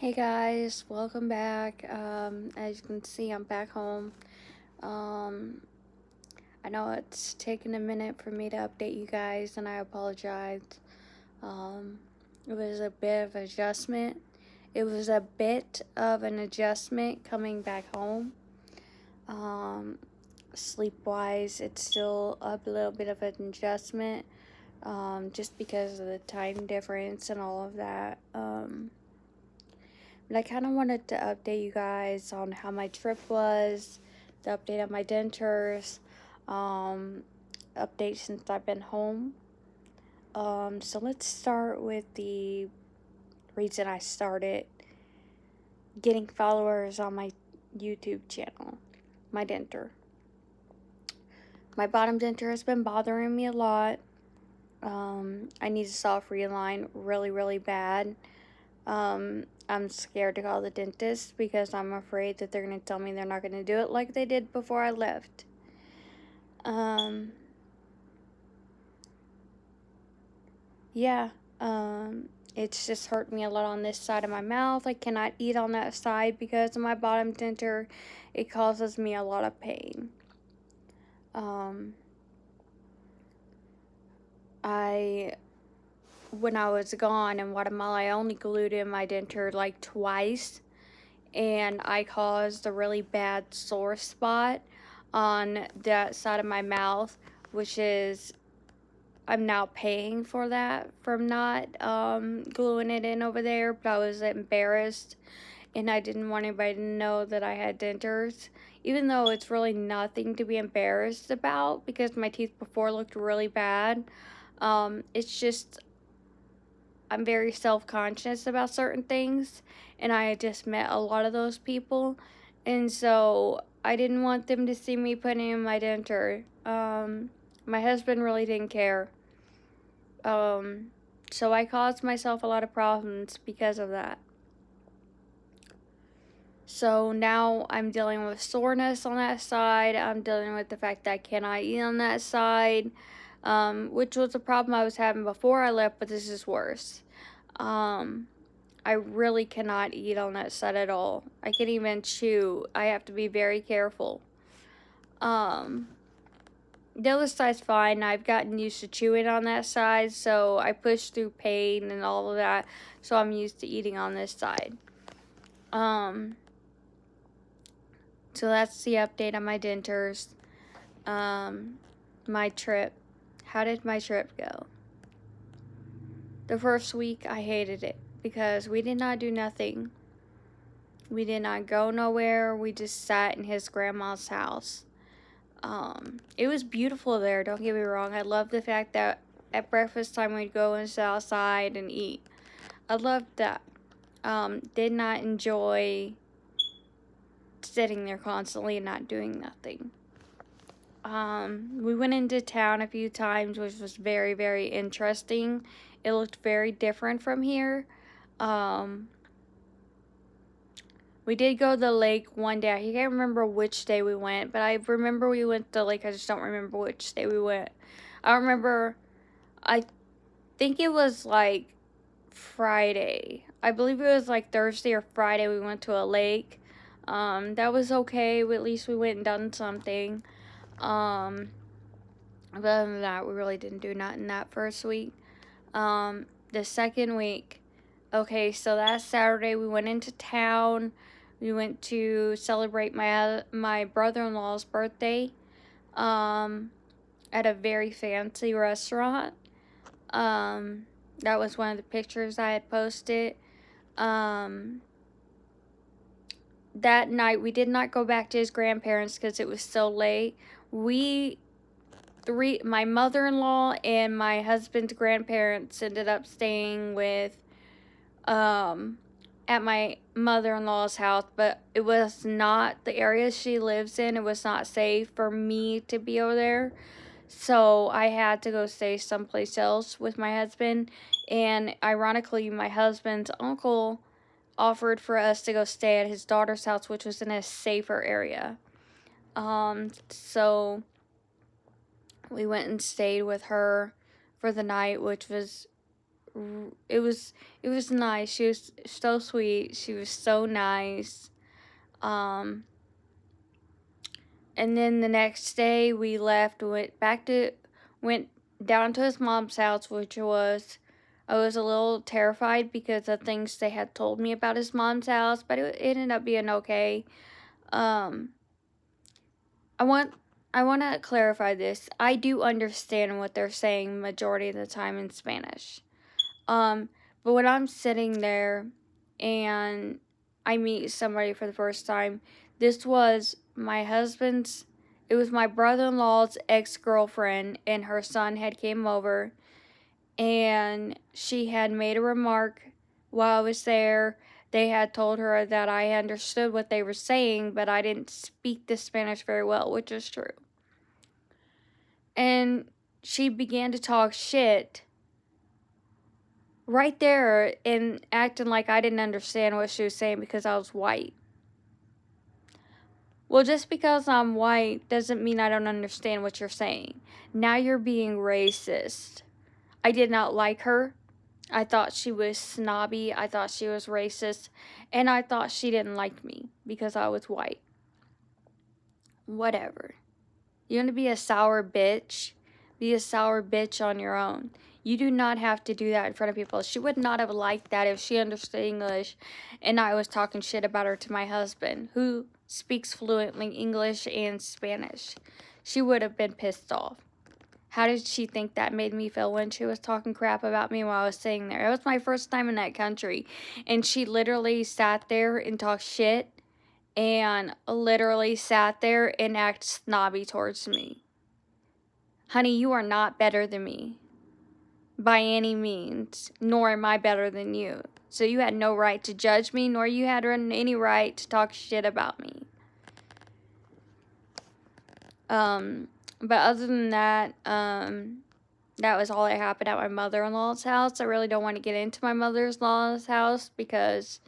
Hey guys, welcome back. As you can see, I'm back home. Um, I know it's taken a minute for me to update you guys, and I apologize. Um, it was a bit of adjustment. It was a bit of an adjustment coming back home. Um, Sleep-wise, it's still a little bit of an adjustment, just because of the time difference and all of that. But I kind of wanted to update you guys on how my trip was, the update on my dentures, update since I've been home. So let's start with the reason I started getting followers on my YouTube channel, my denture. My bottom denture has been bothering me a lot. I need a soft reline really, really bad. I'm scared to call the dentist because I'm afraid that they're going to tell me they're not going to do it like they did before I left. Um, yeah, it's just hurt me a lot on this side of my mouth. I cannot eat on that side because of my bottom denture. It causes me a lot of pain. When I was gone in Guatemala, I only glued in my denture like twice, and I caused a really bad sore spot on that side of my mouth, which is, I'm now paying for that from not gluing it in over there, but I was embarrassed and I didn't want anybody to know that I had dentures, even though it's really nothing to be embarrassed about because my teeth before looked really bad. It's just, I'm very self-conscious about certain things, and I just met a lot of those people, and so I didn't want them to see me putting in my denture. My husband really didn't care. So I caused myself a lot of problems because of that. So now I'm dealing with soreness on that side. I'm dealing with the fact that I cannot eat on that side, which was a problem I was having before I left, but this is worse. I really cannot eat on that side at all. I can't even chew. I have to be very careful. The other side's fine. I've gotten used to chewing on that side, so I push through pain and all of that, so I'm used to eating on this side. So that's the update on my dentures. My trip. How did my trip go? The first week, I hated it because we did not do nothing. We did not go nowhere. We just sat in his grandma's house. It was beautiful there, don't get me wrong. I love the fact that at breakfast time we'd go and sit outside and eat. I loved that. Did not enjoy sitting there constantly and not doing nothing. We went into town a few times, which was very, very interesting. It looked very different from here. We did go to the lake one day. I can't remember which day we went, but I remember we went to the lake. I just don't remember which day we went. I remember, I think it was like Friday. I believe it was like Thursday or Friday we went to a lake. That was okay. At least we went and done something. But other than that, we really didn't do nothing that first week. The second week, okay, so that Saturday we went into town. We went to celebrate my brother-in-law's birthday at a very fancy restaurant. That was one of the pictures I had posted. That night we did not go back to his grandparents because it was so late. My mother-in-law and my husband's grandparents ended up staying with at my mother-in-law's house, but it was not the area she lives in. It was not safe for me to be over there. So I had to go stay someplace else with my husband. And ironically, my husband's uncle offered for us to go stay at his daughter's house, which was in a safer area. So we went and stayed with her for the night, which was it was nice. She was so sweet. She was so nice. Um, and then the next day we left, went down to his mom's house, which was, I was a little terrified because of things they had told me about his mom's house, but it ended up being okay. Um, I want I want to clarify this. I do understand what they're saying majority of the time in Spanish. Um, but when I'm sitting there and I meet somebody for the first time, this was my husband's, it was my brother-in-law's ex-girlfriend, and her son had came over, and she had made a remark while I was there. They had told her that I understood what they were saying, but I didn't speak the Spanish very well, which is true. And she began to talk shit right there and acting like I didn't understand what she was saying because I was white. Well, just because I'm white doesn't mean I don't understand what you're saying. Now you're being racist. I did not like her. I thought she was snobby. I thought she was racist. And I thought she didn't like me because I was white. Whatever. You want to be a sour bitch? Be a sour bitch on your own. You do not have to do that in front of people. She would not have liked that if she understood English and I was talking shit about her to my husband, who speaks fluently English and Spanish. She would have been pissed off. How did she think that made me feel when she was talking crap about me while I was sitting there? It was my first time in that country, and she literally sat there and talked shit and literally sat there and acted snobby towards me. Honey, you are not better than me by any means, nor am I better than you. So you had no right to judge me, nor you had any right to talk shit about me. But other than that, that was all that happened at my mother-in-law's house. I really don't want to get into my mother-in-law's house because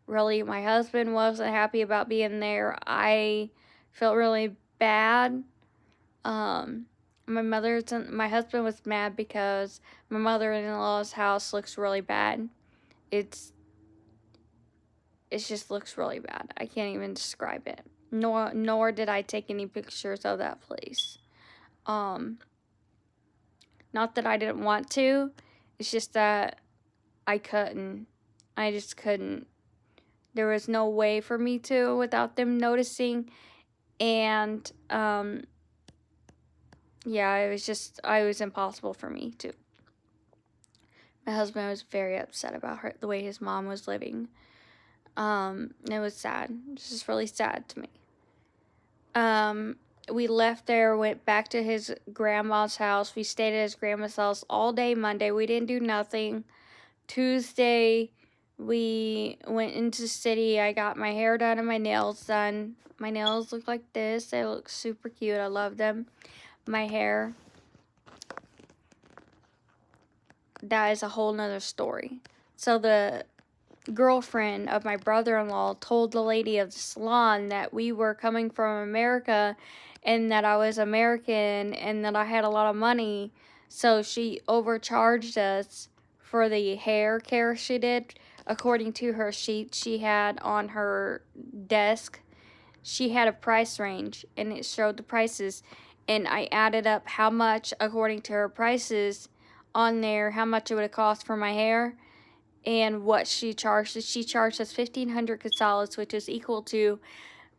really my husband wasn't happy about being there. I felt really bad. My husband was mad because my mother-in-law's house looks really bad. It just looks really bad. I can't even describe it. Nor did I take any pictures of that place. Not that I didn't want to. It's just that I couldn't. I just couldn't. There was no way for me to without them noticing. And, yeah, it was impossible for me to. My husband was very upset about the way his mom was living. It was sad. It was just really sad to me. We left there, went back to his grandma's house. We stayed at his grandma's house all day Monday. We didn't do nothing. Tuesday, we went into the city. I got my hair done and my nails done. My nails look like this. They look super cute. I love them. My hair, that is a whole nother story. So the girlfriend of my brother-in-law told the lady of the salon that we were coming from America and that I was American and that I had a lot of money. So she overcharged us for the hair care she did. According to her sheet she had on her desk, she had a price range and it showed the prices. And I added up how much, according to her prices on there, how much it would have cost for my hair and what she charged. She charged us 1,500 quetzales, which is equal to,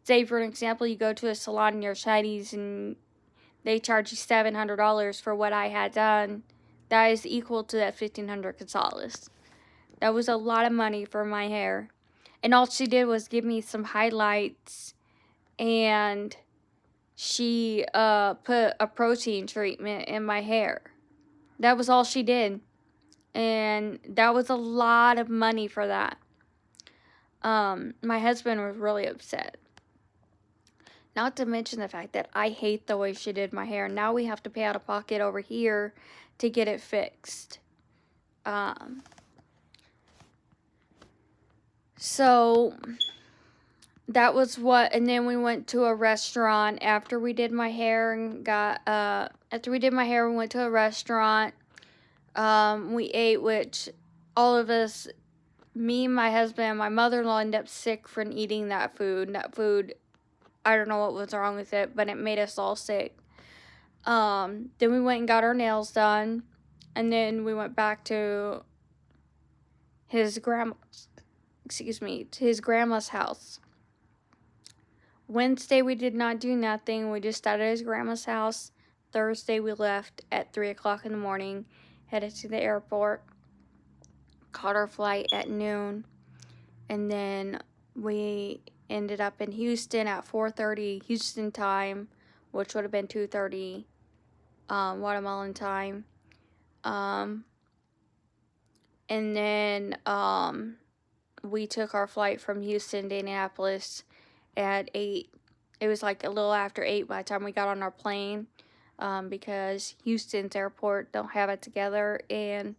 say for an example, you go to a salon near Chinese and they charge you $700 for what I had done. That is equal to that 1,500 quetzales. That was a lot of money for my hair. And all she did was give me some highlights and she put a protein treatment in my hair. That was all she did. And that was a lot of money for that. My husband was really upset. Not to mention the fact that I hate the way she did my hair. Now we have to pay out of pocket over here to get it fixed. So that was what, and then we went to a restaurant after we did my hair and we went to a restaurant. We ate, which all of us, me, my husband, and my mother-in-law ended up sick from eating that food. That food, I don't know what was wrong with it, but it made us all sick. Then we went and got our nails done, and then we went back to his grandma's, to his grandma's house. Wednesday we did not do nothing. We just started at his grandma's house. Thursday we left at 3 o'clock in the morning, headed to the airport, caught our flight at noon, and then we ended up in Houston at 4:30 Houston time, which would have been 2:30 Guatemalan time. And then we took our flight from Houston to Indianapolis at 8. It was like a little after 8 by the time we got on our plane, because Houston's airport don't have it together, and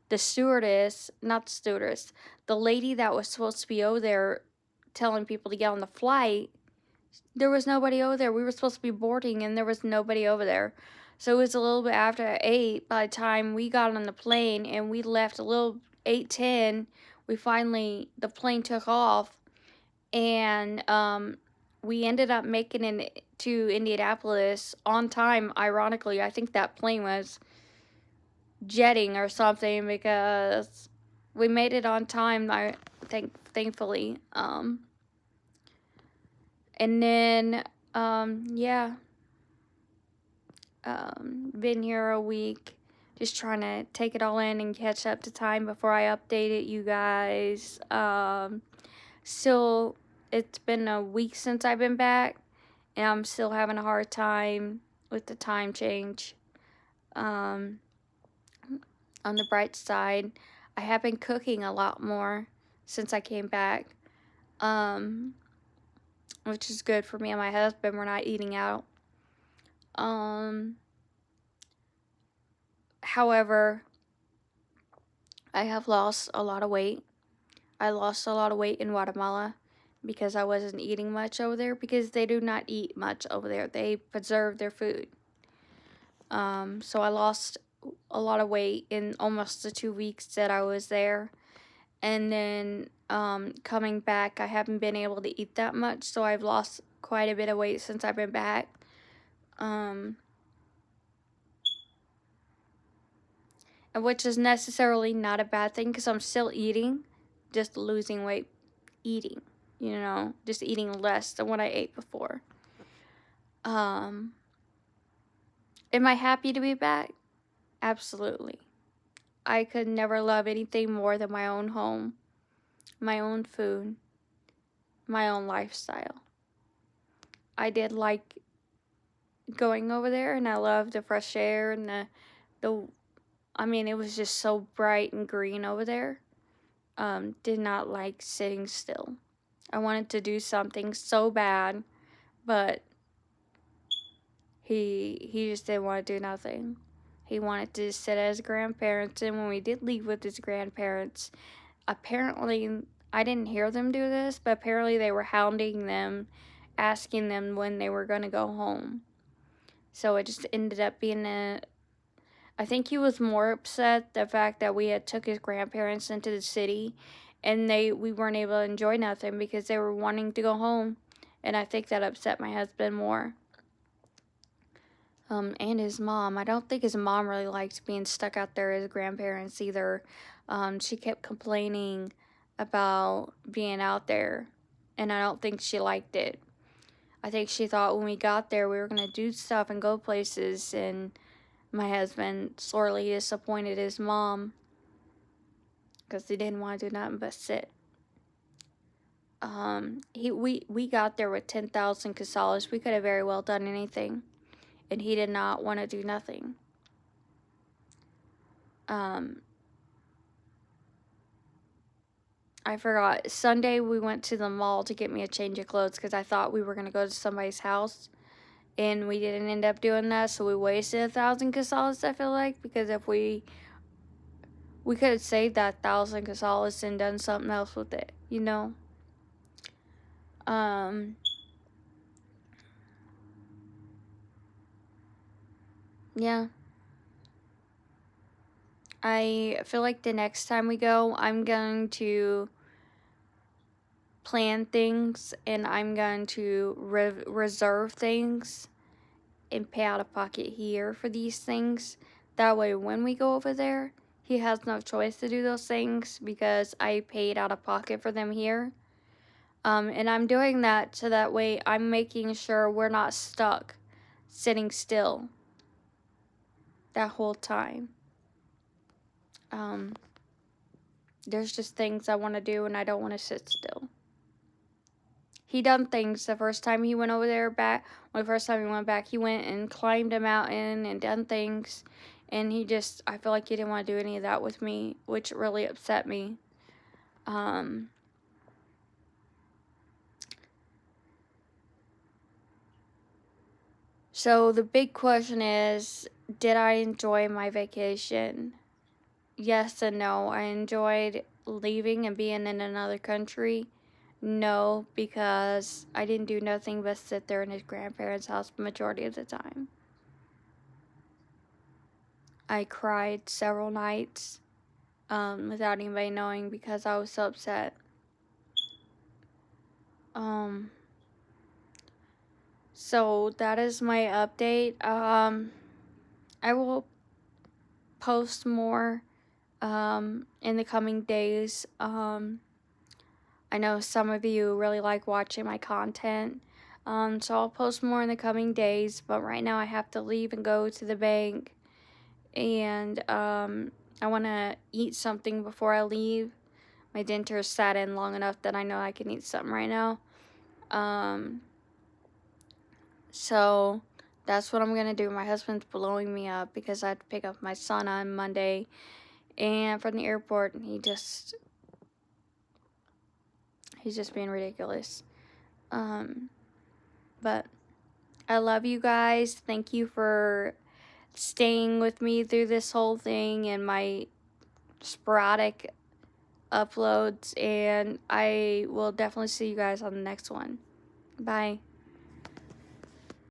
the stewardess, not the stewardess, the lady that was supposed to be over there telling people to get on the flight, there was nobody over there. We were supposed to be boarding, and there was nobody over there. So it was a little bit after 8 by the time we got on the plane, and we left a little 8:10. The plane took off, and we ended up making it to Indianapolis on time. Ironically, I think that plane was jetting or something, because we made it on time. Thankfully. And then yeah, been here a week, just trying to take it all in and catch up to time before I update it, you guys. Still, it's been a week since I've been back, and I'm still having a hard time with the time change. On the bright side, I have been cooking a lot more since I came back, which is good for me and my husband. We're not eating out. However, I have lost a lot of weight. I lost a lot of weight in Guatemala because I wasn't eating much over there, because they do not eat much over there. They preserve their food. So I lost a lot of weight in almost the 2 weeks that I was there. And then coming back, I haven't been able to eat that much, so I've lost quite a bit of weight since I've been back. And which is necessarily not a bad thing, because I'm still eating, just losing weight eating, just eating less than what I ate before. Am I happy to be back? Absolutely. I could never love anything more than my own home, my own food, my own lifestyle. I did like going over there, and I loved the fresh air and it was just so bright and green over there. Did not like sitting still. I wanted to do something so bad, but he just didn't want to do nothing. He wanted to sit at his grandparents, and when we did leave with his grandparents, apparently, I didn't hear them do this, but apparently they were hounding them, asking them when they were going to go home. So it just ended up being I think he was more upset the fact that we had took his grandparents into the city, and we weren't able to enjoy nothing because they were wanting to go home, and I think that upset my husband more. And his mom. I don't think his mom really liked being stuck out there as grandparents either. She kept complaining about being out there, and I don't think she liked it. I think she thought when we got there we were going to do stuff and go places, and my husband sorely disappointed his mom because he didn't want to do nothing but sit. We got there with 10,000 quetzales. We could have very well done anything, and he did not want to do nothing. I forgot. Sunday we went to the mall to get me a change of clothes because I thought we were going to go to somebody's house, and we didn't end up doing that, so we wasted 1,000 quetzales, I feel like, because if we could have saved that 1,000 quetzales and done something else with it, Yeah. I feel like the next time we go, I'm going to plan things and I'm going to reserve things and pay out of pocket here for these things. That way, when we go over there, he has no choice to do those things because I paid out of pocket for them here. And I'm doing that so that way I'm making sure we're not stuck sitting still that whole time. There's just things I want to do and I don't want to sit still. He done things the first time he went over there back. When the first time he went back, he went and climbed a mountain and done things. And I feel like he didn't want to do any of that with me, which really upset me. So the big question is, did I enjoy my vacation? Yes and no. I enjoyed leaving and being in another country. No, because I didn't do nothing but sit there in his grandparents' house the majority of the time. I cried several nights without anybody knowing because I was so upset. So that is my update. I will post more in the coming days. I know some of you really like watching my content. So I'll post more in the coming days, but right now I have to leave and go to the bank. And I want to eat something before I leave. My Denture sat in long enough that I know I can eat something right now. So that's what I'm going to do. My husband's blowing me up because I have to pick up my son on Monday and from the airport, and he's just being ridiculous. But I love you guys. Thank you for staying with me through this whole thing and my sporadic uploads, and I will definitely see you guys on the next one. Bye.